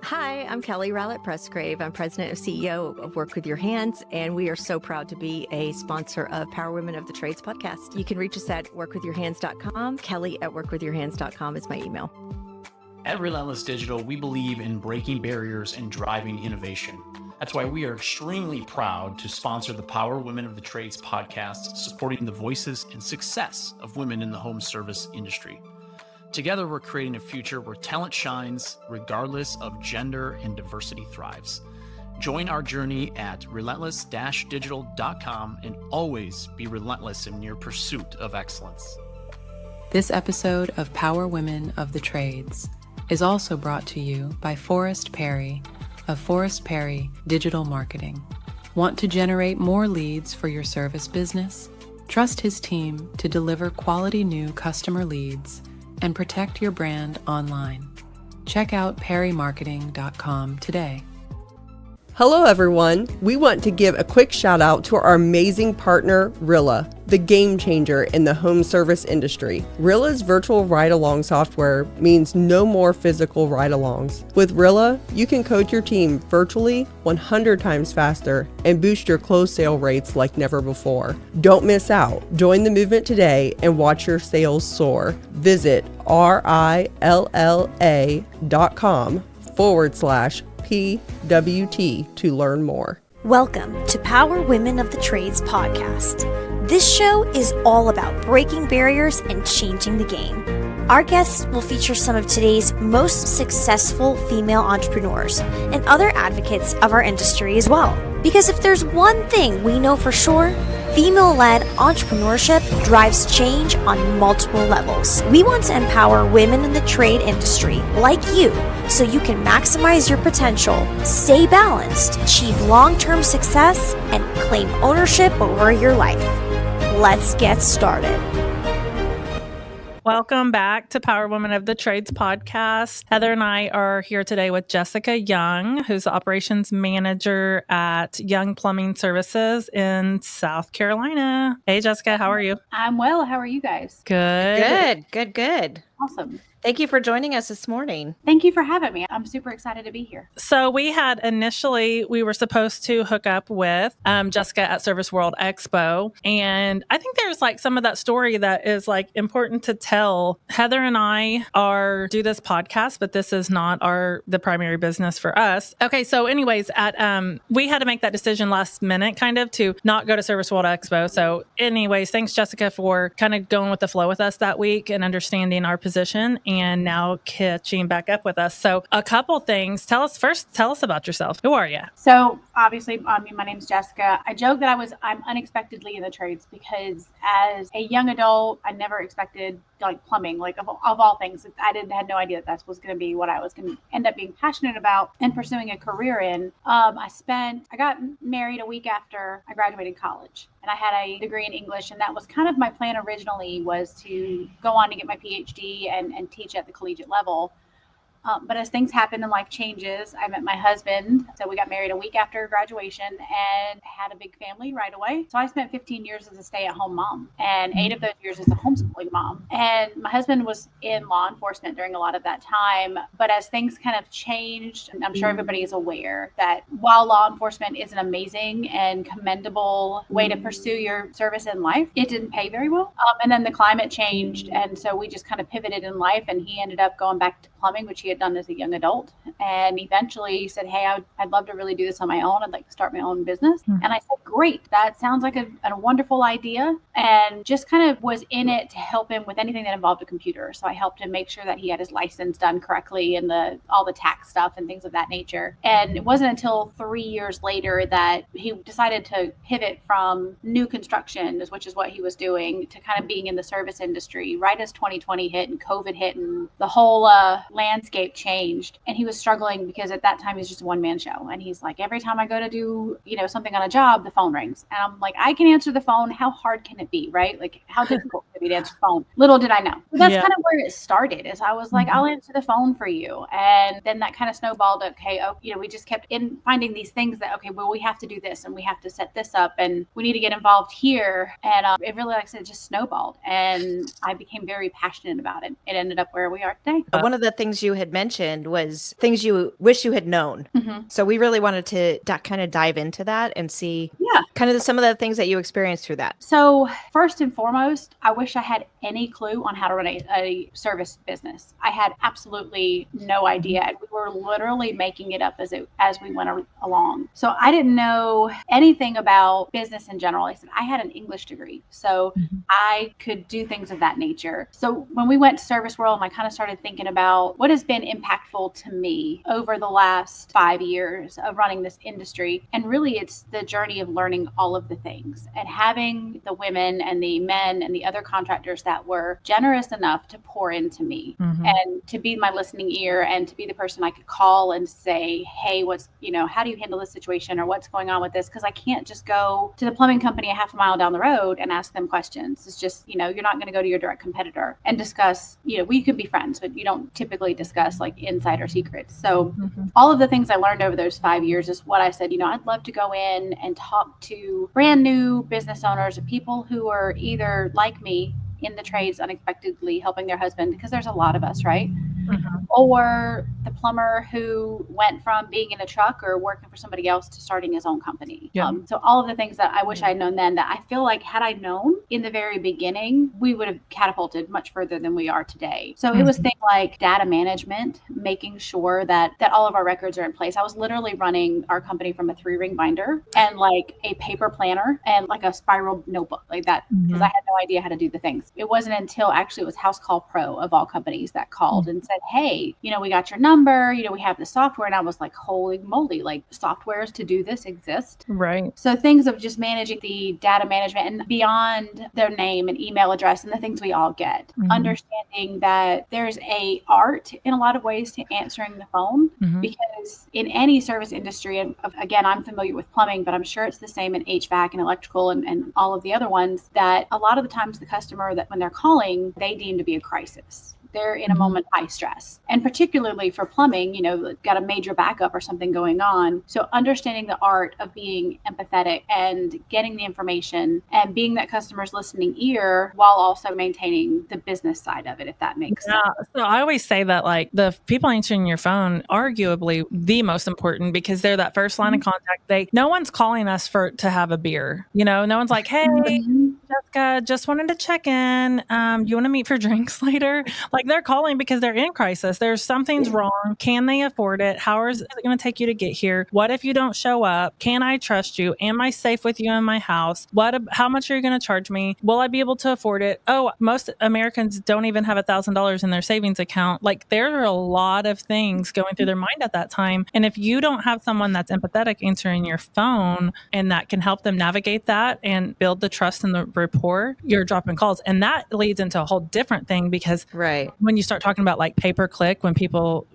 Hi, I'm Kelly Rowlett-Presgrave. I'm president and CEO of Work With Your Hands, and we are so proud to be a sponsor of Power Women of the Trades podcast. You can reach us at workwithyourhands.com. Kelly at workwithyourhands.com is my email. At Relentless Digital, we believe in breaking barriers and driving innovation. That's why we are extremely proud to sponsor the Power Women of the Trades podcast, supporting the voices and success of women in the home service industry. Together, we're creating a future where talent shines, regardless of gender, and diversity thrives. Join our journey at relentless-digital.com and always be relentless in your pursuit of excellence. This episode of Power Women of the Trades is also brought to you by Forrest Perry of Forrest Perry Digital Marketing. Want to generate more leads for your service business? Trust his team to deliver quality new customer leads and protect your brand online. Check out perrymarketing.com today. Hello everyone. We want to give a quick shout out to our amazing partner, Rilla, the game changer in the home service industry. Rilla's virtual ride-along software means no more physical ride-alongs. With Rilla, you can coach your team virtually 100 times faster and boost your close sale rates like never before. Don't miss out. Join the movement today and watch your sales soar. Visit rilla.com/PWT to learn more. Welcome to Power Women of the Trades podcast. This show is all about breaking barriers and changing the game. Our guests will feature some of today's most successful female entrepreneurs and other advocates of our industry as well. Because if there's one thing we know for sure, female-led entrepreneurship drives change on multiple levels. We want to empower women in the trade industry like you so you can maximize your potential, stay balanced, achieve long-term success, and claim ownership over your life. Let's get started. Welcome back to Power Women of the Trades podcast. Heather and I are here today with Jessica Young, who's the operations manager at Young Plumbing Services in South Carolina. Hey, Jessica, how are you? I'm well. How are you guys? Good. Good. Awesome. Thank you for joining us this morning. Thank you for having me. I'm super excited to be here. So we were supposed to hook up with Jessica at Service World Expo. And I think there's like some of that story that is like important to tell. Heather and I do this podcast, but this is not the primary business for us. Okay. So anyways, we had to make that decision last minute kind of to not go to Service World Expo. So anyways, thanks Jessica for kind of going with the flow with us that week and understanding our position and now catching back up with us. So a couple things. Tell us about yourself. Who are you? So obviously, my name's Jessica. I joke that I'm unexpectedly in the trades because as a young adult, I never expected like plumbing, like of all things. I had no idea that was going to be what I was going to end up being passionate about and pursuing a career in. I got married a week after I graduated college. And I had a degree in English, and that was kind of my plan originally, was to go on to get my PhD and teach at the collegiate level. But as things happen and life changes, I met my husband. So we got married a week after graduation and had a big family right away. So I spent 15 years as a stay-at-home mom and 8 of those years as a homeschooling mom. And my husband was in law enforcement during a lot of that time. But as things kind of changed, and I'm sure everybody is aware that while law enforcement is an amazing and commendable way to pursue your service in life, it didn't pay very well. And then the climate changed. And so we just kind of pivoted in life, and he ended up going back to plumbing, which he had done as a young adult, and eventually said, hey, I'd love to really do this on my own. I'd like to start my own business. And I said, great, that sounds like a wonderful idea, and just kind of was in it to help him with anything that involved a computer. So I helped him make sure that he had his license done correctly and all the tax stuff and things of that nature. And it wasn't until 3 years later that he decided to pivot from new construction, which is what he was doing, to kind of being in the service industry right as 2020 hit and COVID hit and the whole landscape changed. And he was struggling because at that time he was just a one-man show. And he's like, every time I go to do, something on a job, the phone rings. And I'm like, I can answer the phone. How hard can it be, right? Like, how difficult can it be to answer the phone? Little did I know. But that's kind of where it started, is I was like, I'll answer the phone for you. And then that kind of snowballed. We just kept finding these things that, we have to do this and we have to set this up and we need to get involved here. And it really, like I said, just snowballed. And I became very passionate about it. It ended up where we are today. One of the things things you had mentioned was things you wish you had known. Mhm. So we really wanted to kind of dive into that and see Yeah. kind of some of the things that you experienced through that. So first and foremost, I wish I had any clue on how to run a service business. I had absolutely no idea. And we were literally making it up as we went along. So I didn't know anything about business in general. I said I had an English degree, so I could do things of that nature. So when we went to Service World, I kind of started thinking about what has been impactful to me over the last 5 years of running this industry. And really, it's the journey of learning all of the things and having the women and the men and the other contractors that were generous enough to pour into me and to be my listening ear and to be the person I could call and say, hey, how do you handle this situation, or what's going on with this? Because I can't just go to the plumbing company a half a mile down the road and ask them questions. It's just, you're not going to go to your direct competitor and discuss, we could be friends, but you don't typically discuss like insider secrets. So all of the things I learned over those 5 years is what I said, I'd love to go in and talk to brand new business owners, people who are either like me in the trades unexpectedly helping their husband, because there's a lot of us, right? Or the plumber who went from being in a truck or working for somebody else to starting his own company. Yeah. So all of the things that I wish I'd known then, that I feel like had I known in the very beginning, we would have catapulted much further than we are today. So it was things like data management, making sure that all of our records are in place. I was literally running our company from a 3-ring binder and like a paper planner and like a spiral notebook like that, because I had no idea how to do the things. It wasn't until actually it was House Call Pro of all companies that called and said, hey, we got your number, we have the software. And I was like, holy moly, like softwares to do this exist. Right. So things of just managing the data management and beyond their name and email address and the things we all get, understanding that there's a art in a lot of ways to answering the phone, because in any service industry, and again, I'm familiar with plumbing, but I'm sure it's the same in HVAC and electrical and all of the other ones, that a lot of the times the customer, that when they're calling, they deem to be a crisis. They're in a moment of high stress. And particularly for plumbing, got a major backup or something going on. So understanding the art of being empathetic and getting the information and being that customer's listening ear while also maintaining the business side of it, if that makes sense. So I always say that like the people answering your phone, arguably the most important, because they're that first line of contact. No one's calling us to have a beer. No one's like, hey, Jessica, just wanted to check in. You want to meet for drinks later? Like they're calling because they're in crisis. Something's wrong. Can they afford it? How is it going to take you to get here? What if you don't show up? Can I trust you? Am I safe with you in my house? How much are you going to charge me? Will I be able to afford it? Oh, most Americans don't even have $1,000 in their savings account. Like there are a lot of things going through their mind at that time. And if you don't have someone that's empathetic answering your phone and that can help them navigate that and build the trust and the rapport, you're dropping calls. And that leads into a whole different thing, because when you start talking about like pay-per-click, when people,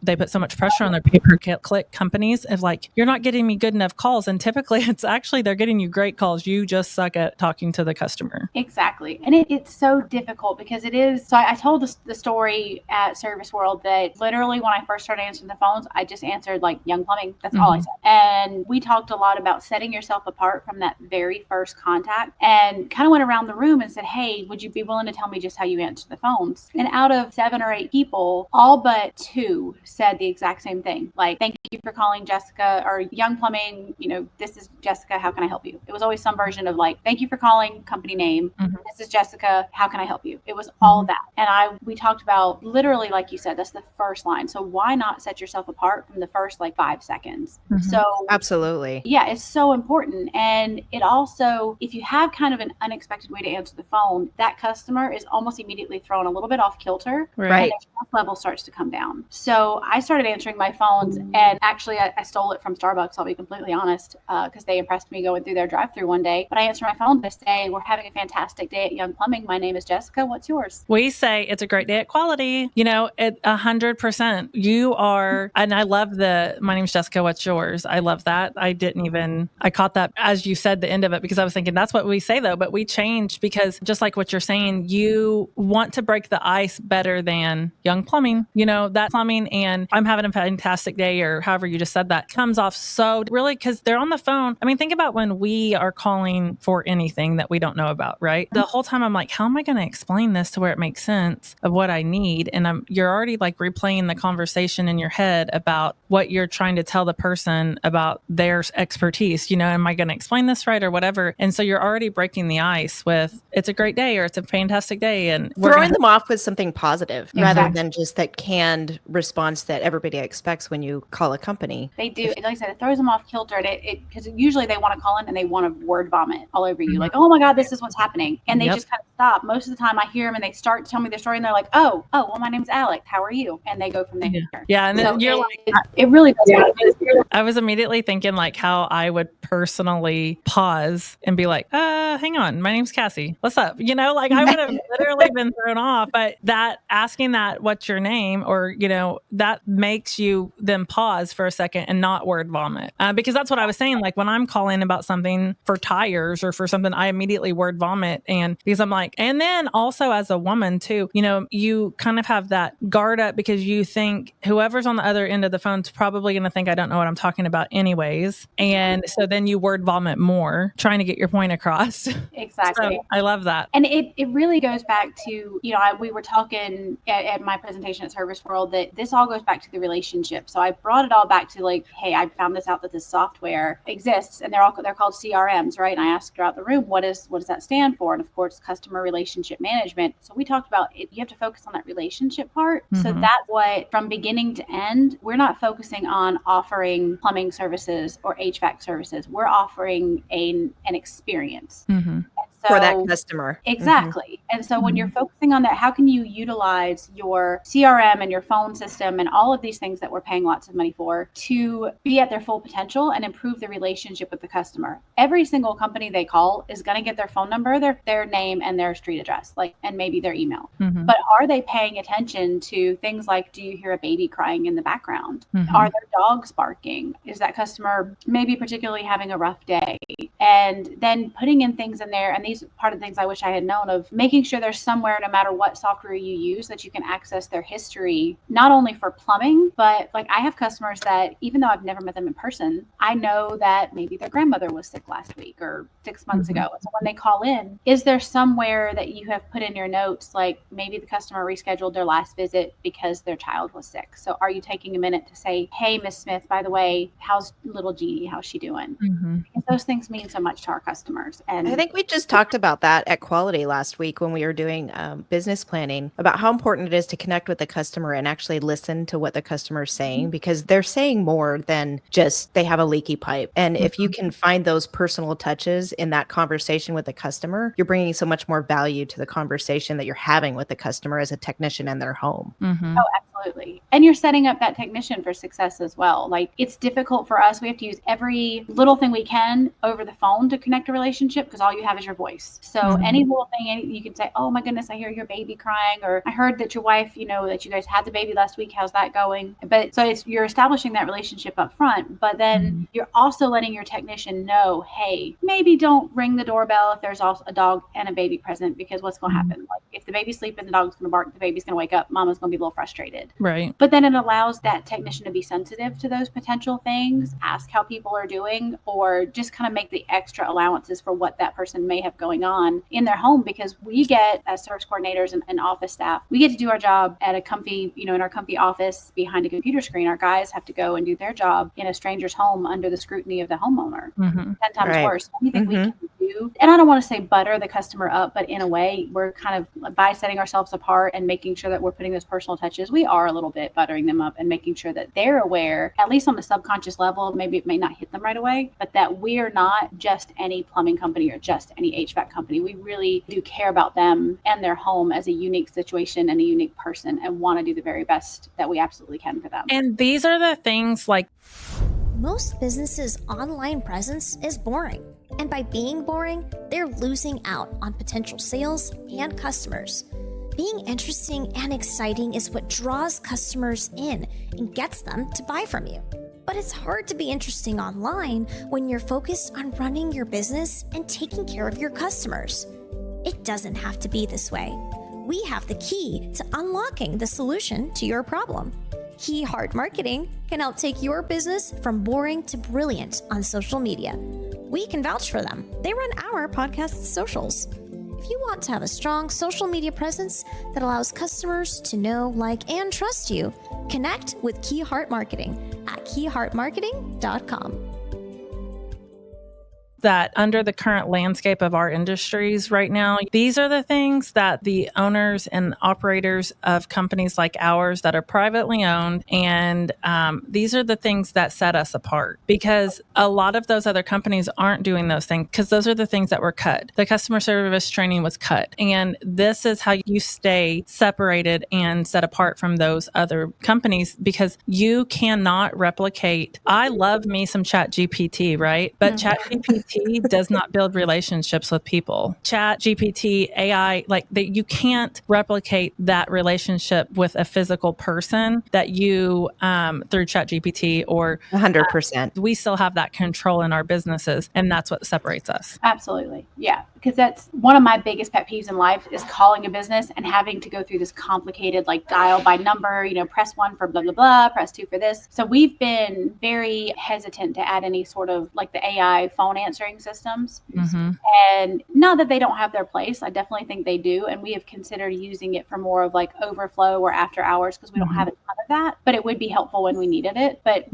they put so much pressure on their pay-per-click companies of like, you're not getting me good enough calls. And typically it's actually, they're getting you great calls. You just suck at talking to the customer. Exactly. And it's so difficult because it is. So I told the story at Service World that literally when I first started answering the phones, I just answered like young plumbing. That's all I said. And we talked a lot about setting yourself apart from that very first contact, and kind of went around the room and said, hey, would you be willing to tell me just how you answer the phones? And out of 7 or 8 people, all but 2 said the exact same thing. Like, thank you for calling Jessica, or Young Plumbing, this is Jessica, how can I help you? It was always some version of like, thank you for calling, company name. This is Jessica, how can I help you? It was all of that. And we talked about literally, like you said, that's the first line. So why not set yourself apart from the first like 5 seconds? So absolutely. Yeah, it's so important. And it also, if you have kind of an unexpected way to answer the phone, that customer is almost immediately thrown a little bit off kilter. Right. And their stress level starts to come down. So I started answering my phones, and actually I stole it from Starbucks, I'll be completely honest, because they impressed me going through their drive-thru one day. But I answered my phone to say, we're having a fantastic day at Young Plumbing. My name is Jessica. What's yours? We say it's a great day at Quality. At 100%. You are, and I love my name's Jessica. What's yours? I love that. I caught that as you said the end of it, because I was thinking that's what we say though, but we changed because just like what you're saying, you want to break the ice better than young plumbing, that plumbing and I'm having a fantastic day or however you just said that comes off so really because they're on the phone. I mean, think about when we are calling for anything that we don't know about, right? The whole time I'm like, how am I going to explain this to where it makes sense of what I need? And you're already like replaying the conversation in your head about what you're trying to tell the person about their expertise. Am I going to explain this right or whatever? And so you're already breaking the ice with it's a great day or it's a fantastic day. And throwing them off with something positive rather Exactly. than just that canned response that everybody expects when you call a company. They do. Like I said, it throws them off kilter. Because usually they want to call in and they want to word vomit all over you. Like, oh my God, this is what's happening. And they just kind of stop. Most of the time I hear them and they start to tell me their story and they're like, oh, well, my name's Alex. How are you? And they go from there. Yeah. And then So you're like, it really does. I was immediately thinking like how I would personally pause and be like, hang on, my name's Cassie. What's up? Like I would have literally been thrown off, but that asking that what's your name or, that makes you then pause for a second and not word vomit. Because that's what I was saying. Like when I'm calling about something for tires or for something, I immediately word vomit. And because I'm like, and then also as a woman too, you kind of have that guard up because you think whoever's on the other end of the phone's probably going to think I don't know what I'm talking about anyways. And so then you word vomit more trying to get your point across. Exactly. So I love that. And it really goes back to, we were talking at my presentation at Service World that this all goes back to the relationship. So I brought it all back to like, hey, I found this out that this software exists and they're called CRMs, right? And I asked throughout the room, what does that stand for? And of course, customer relationship management. So we talked about it. You have to focus on that relationship part. Mm-hmm. So that's what, from beginning to end, we're not focusing on offering plumbing services or HVAC services. We're offering an experience. Mm-hmm. For that customer. Exactly. Mm-hmm. And so when you're focusing on that, how can you utilize your CRM and your phone system and all of these things that we're paying lots of money for to be at their full potential and improve the relationship with the customer? Every single company they call is going to get their phone number, their name, and their street address, and maybe their email. Mm-hmm. But are they paying attention to things like, do you hear a baby crying in the background? Mm-hmm. Are there dogs barking? Is that customer maybe particularly having a rough day? And then putting in things in there, and these part of the things I wish I had known of, making sure there's somewhere, no matter what software you use, that you can access their history, not only for plumbing, but like I have customers that even though I've never met them in person, I know that maybe their grandmother was sick last week or 6 months ago. So when they call in, is there somewhere that you have put in your notes, like maybe the customer rescheduled their last visit because their child was sick? So are you taking a minute to say, hey, Miss Smith, by the way, how's little Jeannie? How's she doing? Mm-hmm. Because those things mean so much to our customers. And I think we just talked about that at Quality last week when we were doing business planning, about how important it is to connect with the customer and actually listen to what the customer is saying, because they're saying more than just they have a leaky pipe. And if you can find those personal touches in that conversation with the customer, you're bringing so much more value to the conversation that you're having with the customer as a technician in their home. Mm-hmm. Oh, absolutely. And you're setting up that technician for success as well. Like, it's difficult for us. We have to use every little thing we can over the phone to connect a relationship because all you have is your voice. So any little thing, you can say, oh my goodness, I hear your baby crying, or I heard that your wife, that you guys had the baby last week. How's that going? But so you're establishing that relationship up front, but then you're also letting your technician know, hey, maybe don't ring the doorbell if there's also a dog and a baby present, because what's going to happen? Like, if the baby's sleeping, the dog's going to bark, the baby's going to wake up, mama's going to be a little frustrated. Right. But then it allows that technician to be sensitive to those potential things, ask how people are doing, or just kind of make the extra allowances for what that person may have going on in their home. Because we get, as service coordinators and office staff, we get to do our job at a comfy, in our comfy office behind a computer screen. Our guys have to go and do their job in a stranger's home under the scrutiny of the homeowner. 10 times worse. Anything we can do. And I don't want to say butter the customer up, but in a way, we're kind of, by setting ourselves apart and making sure that we're putting those personal touches, we are a little bit buttering them up and making sure that they're aware, at least on the subconscious level, maybe it may not hit them right away, but that we're not just any plumbing company or just any HVAC company. We really do care about them and their home as a unique situation and a unique person, and want to do the very best that we absolutely can for them. And these are the things like, most businesses' online presence is boring. And by being boring, they're losing out on potential sales and customers. Being interesting and exciting is what draws customers in and gets them to buy from you. But But it's hard to be interesting online when you're focused on running your business and taking care of your customers. It doesn't have to be this way. We have the key to unlocking the solution to your problem. Key Heart Marketing can help take your business from boring to brilliant on social media. We can vouch for them. They run our podcast socials. If you want to have a strong social media presence that allows customers to know, like, and trust you, connect with Key Heart Marketing at keyheartmarketing.com. That under the current landscape of our industries right now, these are the things that the owners and operators of companies like ours that are privately owned, and these are the things that set us apart, because a lot of those other companies aren't doing those things, because those are the things that were cut. The customer service training was cut, and this is how you stay separated and set apart from those other companies, because you cannot replicate. I love me some ChatGPT, right? But ChatGPT does not build relationships with people. ChatGPT, AI, you can't replicate that relationship with a physical person that you through ChatGPT or 100%. We still have that control in our businesses, and that's what separates us. Absolutely. Yeah. Because that's one of my biggest pet peeves in life is calling a business and having to go through this complicated, dial by number, press 1 for blah, blah, blah, press 2 for this. So we've been very hesitant to add any sort of the AI phone answering systems. Mm-hmm. And not that they don't have their place. I definitely think they do. And we have considered using it for more of overflow or after hours, because we don't have a ton of that, but it would be helpful when we needed it. But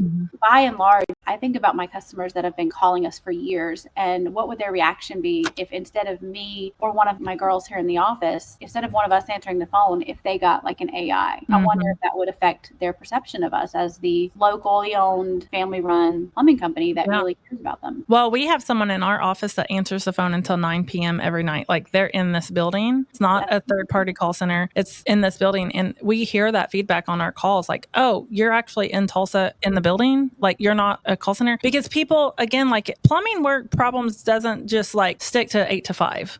by and large, I think about my customers that have been calling us for years, and what would their reaction be if instead of me or one of my girls here in the office, instead of one of us answering the phone, if they got an AI? I wonder if that would affect their perception of us as the locally owned, family run plumbing company that really cares about them. Well, we have someone in our office that answers the phone until 9 p.m. every night. They're in this building. It's not a third party call center. It's in this building. And we hear that feedback on our calls. Oh, you're actually in Tulsa in the building. You're not a call center, because people, again, plumbing work problems doesn't just stick to 8 to 5,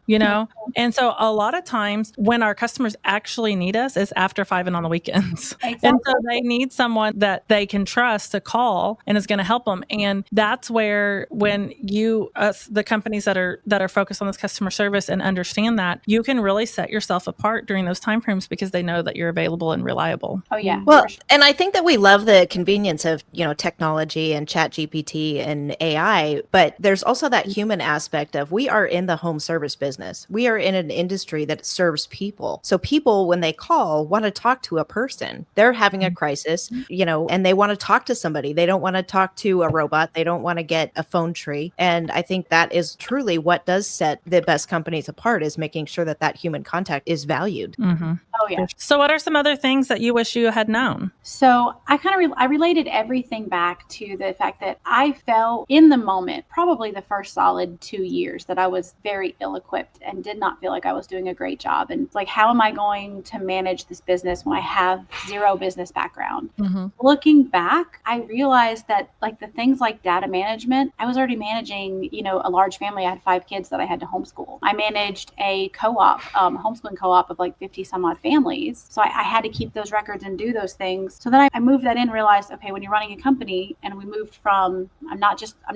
And so a lot of times when our customers actually need us is after 5 and on the weekends. Exactly. And so they need someone that they can trust to call and is going to help them. And that's where, when the companies that are focused on this customer service and understand that, you can really set yourself apart during those time frames, because they know that you're available and reliable. Oh yeah. Well, and I think that we love the convenience of, technology and ChatGPT and AI, but there's also that human aspect of, we are in the home service business. We are in an industry that serves people. So people, when they call, want to talk to a person. They're having a crisis, and they want to talk to somebody. They don't want to talk to a robot. They don't want to get a phone tree. And I think that is truly what does set the best companies apart, is making sure that human contact is valued. Mm-hmm. Oh yeah. So what are some other things that you wish you had known? So I I related everything back to the fact that I felt in the moment, probably the first solid 2 years, that I was very ill-equipped and did not feel like I was doing a great job. And it's how am I going to manage this business when I have zero business background? Mm-hmm. Looking back, I realized that the things like data management, I was already managing, a large family. I had 5 kids that I had to homeschool. I managed a co-op, homeschooling co-op of 50 some odd families. So I had to keep those records and do those things. So then I moved that in and realized, okay, when you're running a company, and we moved from, I'm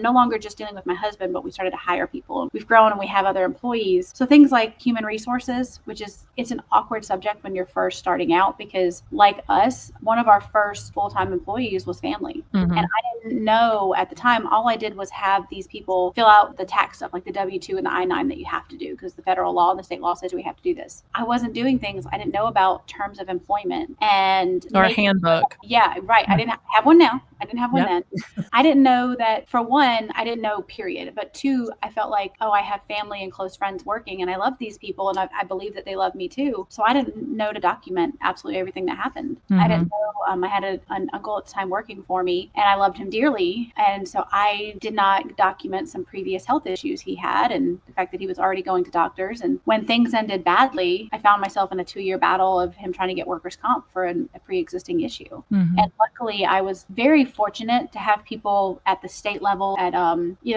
no longer just dealing with my husband, but we started to hire people. We've grown and we have other employees. So things like human resources, it's an awkward subject when you're first starting out, because like us, one of our first full-time employees was family. Mm-hmm. And I didn't know at the time. All I did was have these people fill out the tax stuff, like the W-2 and the I-9 that you have to do, because the federal law and the state law says we have to do this. I wasn't doing things. I didn't know about terms of employment and a handbook. Yeah, right. I didn't have one now. I didn't have one then. I didn't know that, for one, I didn't know, period. But 2, I felt like, I have family and close friends working, and I love these people, and I believe that they love me too. So I didn't know to document absolutely everything that happened. Mm-hmm. I didn't know. I had an uncle at the time working for me, and I loved him dearly. And so I did not document some previous health issues he had, and the fact that he was already going to doctors. And when things ended badly, I found myself in a 2-year battle of him trying to get workers' comp for a pre-existing issue. Mm-hmm. And luckily, I was very fortunate to have people at the state level at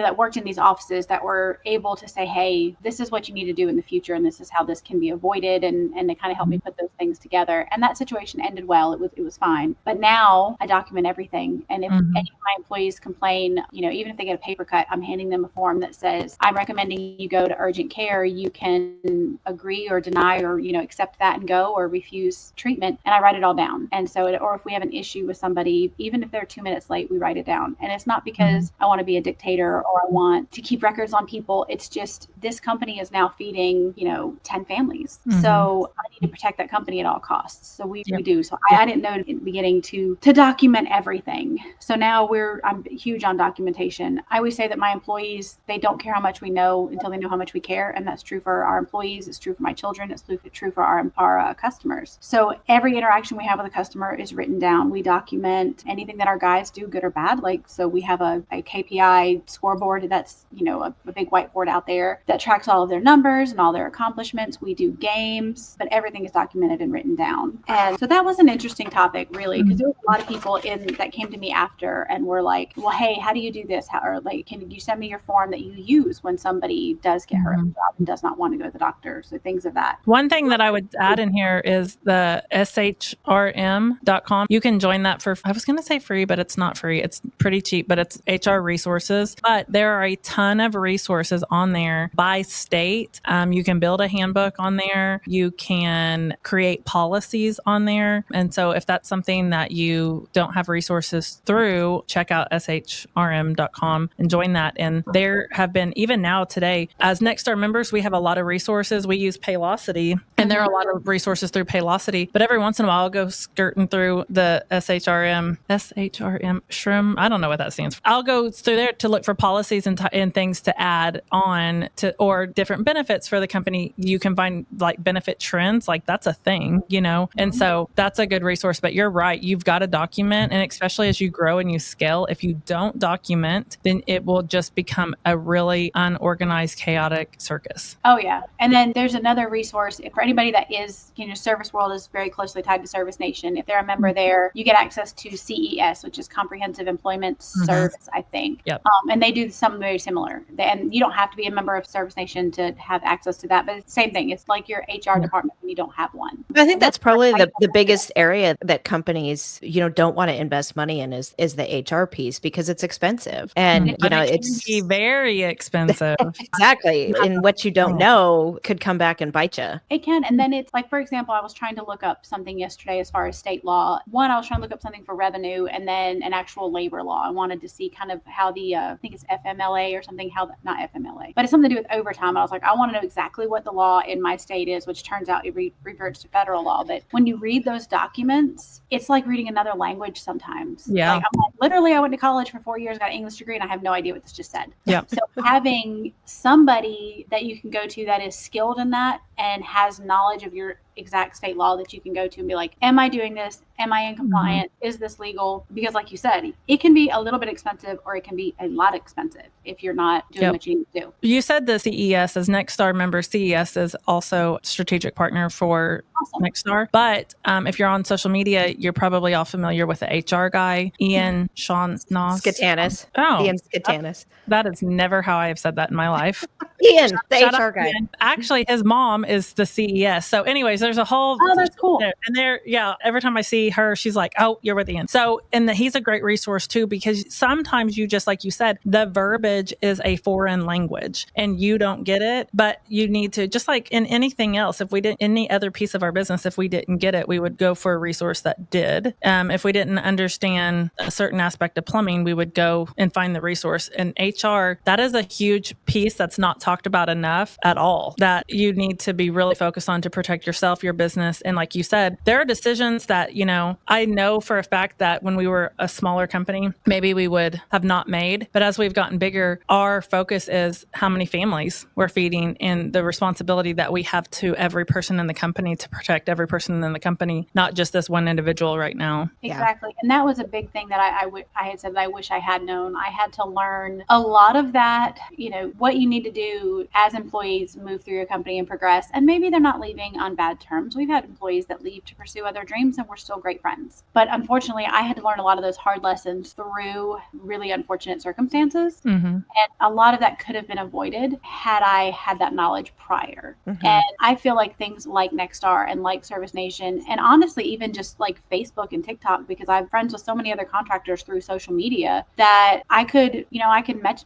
that worked in these offices that were able to say, hey, this is what you need to do in the future, and this is how this can be avoided, and they kind of helped me put those things together. And that situation ended well. It was fine. But now I document everything, and if any of my employees complain, even if they get a paper cut, I'm handing them a form that says, I'm recommending you go to urgent care. You can agree or deny or accept that and go, or refuse treatment, and I write it all down. And so or if we have an issue with somebody, even if they're 2 minutes late, we write it down. And it's not because I want to be a dictator or I want to keep records on people. It's just this company is now feeding 10 families, so I need to protect that company at all costs. So we do. So I didn't know in the beginning to document everything. So now I'm huge on documentation. I always say that my employees, they don't care how much we know until they know how much we care, and that's true for our employees. It's true for my children. It's true for our customers. So every interaction we have with a customer is written down. We document anything that our guys do, good or bad. So we have a KPI scoreboard that's a big whiteboard out there that tracks all of their numbers and all their accomplishments. We do games, but everything is documented and written down. And so that was an interesting topic, really, because there was a lot of people that came to me after and were like, well, hey, how do you do this? Can you send me your form that you use when somebody does get hurt at the job and does not want to go to the doctor? So things of that. One thing that I would add in here is the shrm.com. You can join that for, I was going to say free, but it's not free. It's pretty cheap, but it's HR resources. But there are a ton of resources on there by state. You can build a handbook on there. You can create policies on there. And so if that's something that you don't have resources through, check out shrm.com and join that. And there have been, even now today, as Nexstar members, we have a lot of resources. We use Paylocity, and there are a lot of resources through Paylocity. But every once in a while, I'll go skirting through the SHRM, SHRM, I don't know what that stands for. I'll go through there to look for policies and things to add on to, or different benefits for the company. You can find like benefit trends, like that's a thing, and so that's a good resource. But you're right, you've got to document, and especially as you grow and you scale, if you don't document, then it will just become a really unorganized, chaotic circus. Oh yeah. And then there's another resource for anybody that is, Service World is very closely tied to Service Nation. If they're a member there, you get access to CES, which is Comprehensive Employment Service, I think. Yep. And they do something very similar. And you don't have to be a member of Service Nation to have access to that, but it's the same thing. It's like your HR department when you don't have one. I think that's probably the biggest area that companies, don't want to invest money in is the HR piece, because it's expensive. And, But it it's can be very expensive. Exactly. And what you don't know could come back and bite you. It can. And then it's like, for example, I was trying to look up something yesterday as far as state law. One, I was trying to look up something for revenue, and then an actual labor law. I wanted to see kind of how the, I think it's FMLA or something, not FMLA, but it's something to do with overtime. I was like, I want to know exactly what the law in my state is, which turns out it reverts to federal law. But when you read those documents, it's like reading another language sometimes. Yeah. Like, I'm like, literally, I went to college for 4 years, got an English degree, and I have no idea what this just said. Yeah. So having somebody that you can go to that is skilled in that and has knowledge of your exact state law that you can go to and be like, am I doing this? Am I in compliant? Is this legal? Because like you said, it can be a little bit expensive, or it can be a lot expensive if you're not doing what you need to do. You said the CES, as Nexstar member, CES is also a strategic partner for Nexstar. But if you're on social media, you're probably all familiar with the HR guy, Ian Skatanis. Oh, Ian Skatanis. That is never how I have said that in my life. Ian, the Shout HR out guy. Ian. Actually, his mom is the CES. So anyways, there's a whole... Oh, that's cool. And every time I see her, she's like, oh, you're with Ian. So, and he's a great resource too, because sometimes you just, like you said, the verbiage is a foreign language and you don't get it, but you need to, just like in anything else, if we didn't, any other piece of our business, if we didn't get it, we would go for a resource that did. If we didn't understand a certain aspect of plumbing, we would go and find the resource. And HR, that is a huge piece that's not talked about enough at all, that you need to be really focused on to protect yourself, your business. And like you said, there are decisions that, I know for a fact that when we were a smaller company, maybe we would have not made. But as we've gotten bigger, our focus is how many families we're feeding and the responsibility that we have to every person in the company to protect every person in the company, not just this one individual right now. Exactly. Yeah. And that was a big thing that I had said that I wish I had known. I had to learn a lot of that, what you need to do as employees move through your company and progress. And maybe they're not leaving on bad terms. We've had employees that leave to pursue other dreams, and we're still great friends. But unfortunately, I had to learn a lot of those hard lessons through really unfortunate circumstances. And a lot of that could have been avoided had I had that knowledge prior. And I feel like things like Nexstar and like Service Nation, and honestly, even just like Facebook and TikTok, because I'm friends with so many other contractors through social media, that I could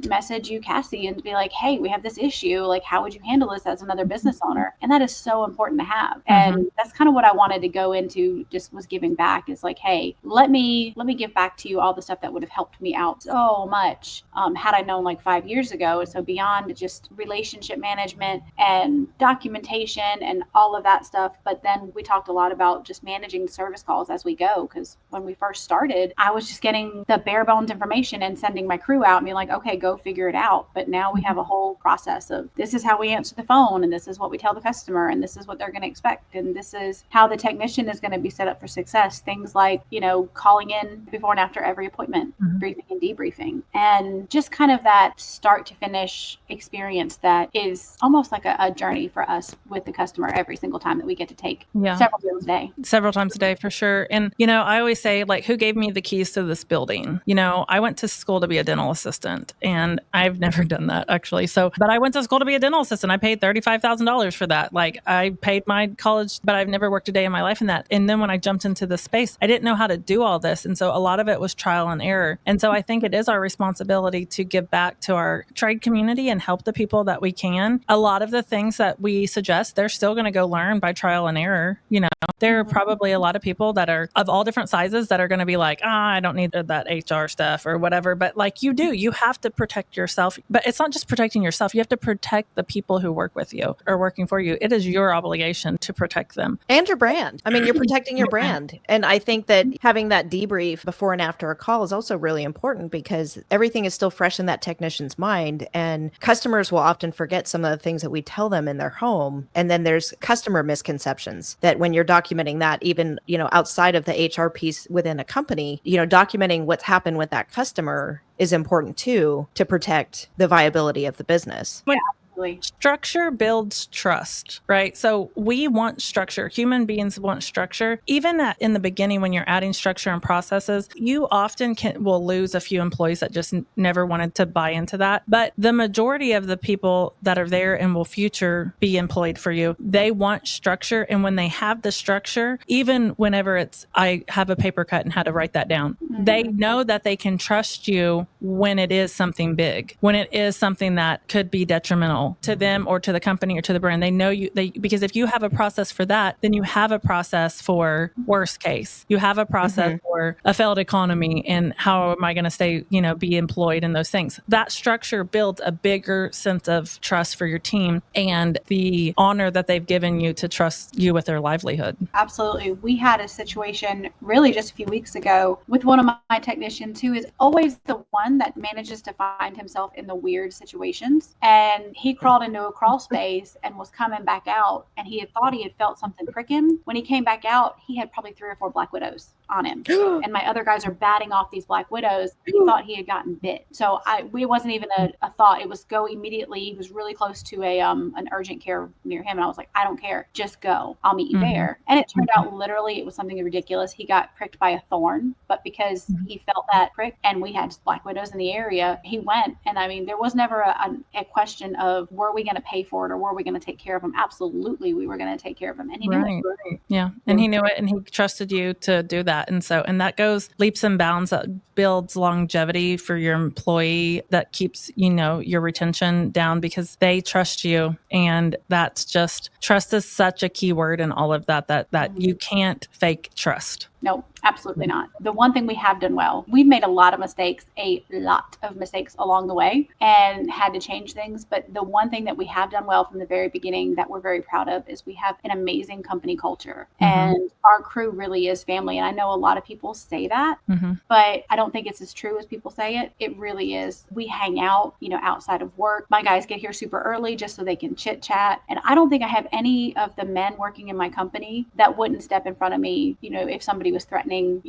message you, Cassie, and be like, hey, we have this issue. Like, how would you handle this as another business owner? And that is so important to have. And that's kind of what I wanted to go into, just was giving back. Is like, hey, let me give back to you all the stuff that would have helped me out so much had I known like 5 years ago. So beyond just relationship management and documentation and all of that stuff. But then we talked a lot about just managing service calls as we go. Because when we first started, I was just getting the bare bones information and sending my crew out and being like, okay, go figure it out. But now we have a whole process of, this is how we answer the phone, and this is what we tell the customer, and this is what they're going to expect, and this is how the technician is going to be set up for success. Things like, calling in before and after every appointment, briefing and debriefing, and just kind of that start to finish experience that is almost like a journey for us with the customer every single time that we get to take several times a day for sure. And I always say, like, who gave me the keys to this building? I went to school to be a dental assistant, and I've never done that actually. But I went to school to be a dental assistant. I paid $35,000 for that. Like, I paid my college, but I've never worked a day in my life in that. And then when I jumped into the space, I didn't know how to do all this. And so a lot of it was trial and error. And so I think it is our responsibility to give back to our trade community and help the people that we can. A lot of the things that we suggest, they're still going to go learn by trial and error. There are probably a lot of people that are of all different sizes that are going to be like, I don't need that HR stuff or whatever. But like, you have to protect yourself. But it's not just protecting yourself. You have to protect the people who work with you or working for you. It is your obligation to protect them. And your brand. I mean, you're protecting your brand. And I think that having that debrief before and after a call is also really important, because everything is still fresh in that technician's mind. And customers will often forget some of the things that we tell them in their home. And then there's customer misconceptions that when you're documenting that, even, outside of the HR piece within a company, documenting what's happened with that customer is important too, to protect the viability of the business. Yeah. Structure builds trust, right? So we want structure. Human beings want structure. Even in the beginning, when you're adding structure and processes, you often will lose a few employees that just never wanted to buy into that. But the majority of the people that are there and will future be employed for you, they want structure. And when they have the structure, even whenever I have a paper cut and how to write that down, they know that they can trust you when it is something big, when it is something that could be detrimental to them or to the company or to the brand. They know because if you have a process for that, then you have a process for worst case. You have a process for a failed economy, and how am I going to stay, be employed in those things. That structure builds a bigger sense of trust for your team and the honor that they've given you to trust you with their livelihood. Absolutely. We had a situation really just a few weeks ago with one of my technicians who is always the one that manages to find himself in the weird situations. And he crawled into a crawl space and was coming back out, and he had thought he had felt something pricking. When he came back out, he had probably 3 or 4 black widows on him. And my other guys are batting off these black widows. He thought he had gotten bit. So it wasn't even a thought. It was go immediately. He was really close to an urgent care near him. And I was like, I don't care. Just go. I'll meet you there. And it turned out literally it was something ridiculous. He got pricked by a thorn, but because he felt that prick and we had black widows in the area, he went. And I mean, there was never a question of, were we going to pay for it or were we going to take care of him? Absolutely, we were going to take care of him. And he knew it. Yeah. And he knew it, and he trusted you to do that. And that goes leaps and bounds, that builds longevity for your employee, that keeps, your retention down because they trust you. And that's just, trust is such a key word in all of that you can't fake trust. No, absolutely not. The one thing we have done well, we've made a lot of mistakes along the way and had to change things. But the one thing that we have done well from the very beginning that we're very proud of is we have an amazing company culture, and our crew really is family. And I know a lot of people say that, but I don't think it's as true as people say it. It really is. We hang out, outside of work. My guys get here super early just so they can chit chat. And I don't think I have any of the men working in my company that wouldn't step in front of me, if somebody was threatening,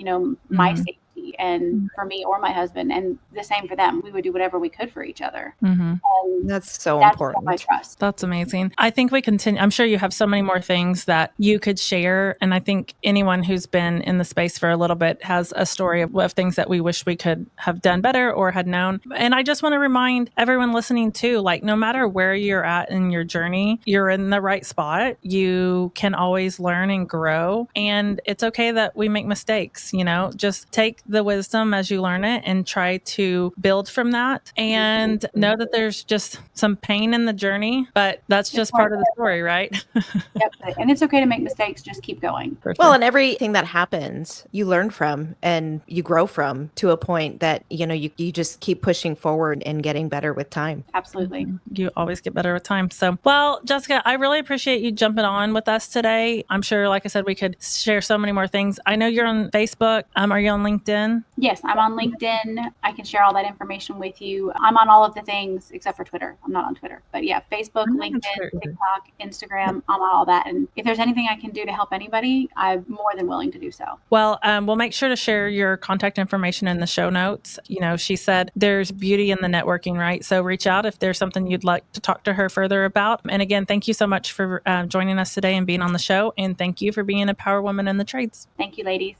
my safety. and for me or my husband, and the same for them. We would do whatever we could for each other. And That's so that's important. my trust. That's amazing. I think we continue. I'm sure you have so many more things that you could share. And I think anyone who's been in the space for a little bit has a story of things that we wish we could have done better or had known. And I just want to remind everyone listening too, like, no matter where you're at in your journey, you're in the right spot. You can always learn and grow. And it's okay that we make mistakes, just take the wisdom as you learn it and try to build from that, and know that there's just some pain in the journey, but that's just part of the story, right? Yep. And it's okay to make mistakes. Just keep going. Well, and everything that happens, you learn from and you grow from, to a point that, you just keep pushing forward and getting better with time. Absolutely. You always get better with time. So, well, Jessica, I really appreciate you jumping on with us today. I'm sure, like I said, we could share so many more things. I know you're on Facebook. Are you on LinkedIn? Yes, I'm on LinkedIn. I can share all that information with you. I'm on all of the things except for Twitter. I'm not on Twitter. But yeah, Facebook, LinkedIn, TikTok, Instagram, I'm on all that. And if there's anything I can do to help anybody, I'm more than willing to do so. Well, we'll make sure to share your contact information in the show notes. She said there's beauty in the networking, right? So reach out if there's something you'd like to talk to her further about. And again, thank you so much for joining us today and being on the show. And thank you for being a power woman in the trades. Thank you, ladies.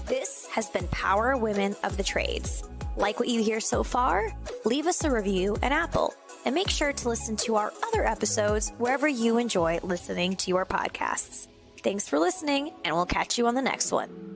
This has been Power Women of the Trades. Like what you hear so far? Leave us a review at Apple, and make sure to listen to our other episodes wherever you enjoy listening to your podcasts. Thanks for listening, and we'll catch you on the next one.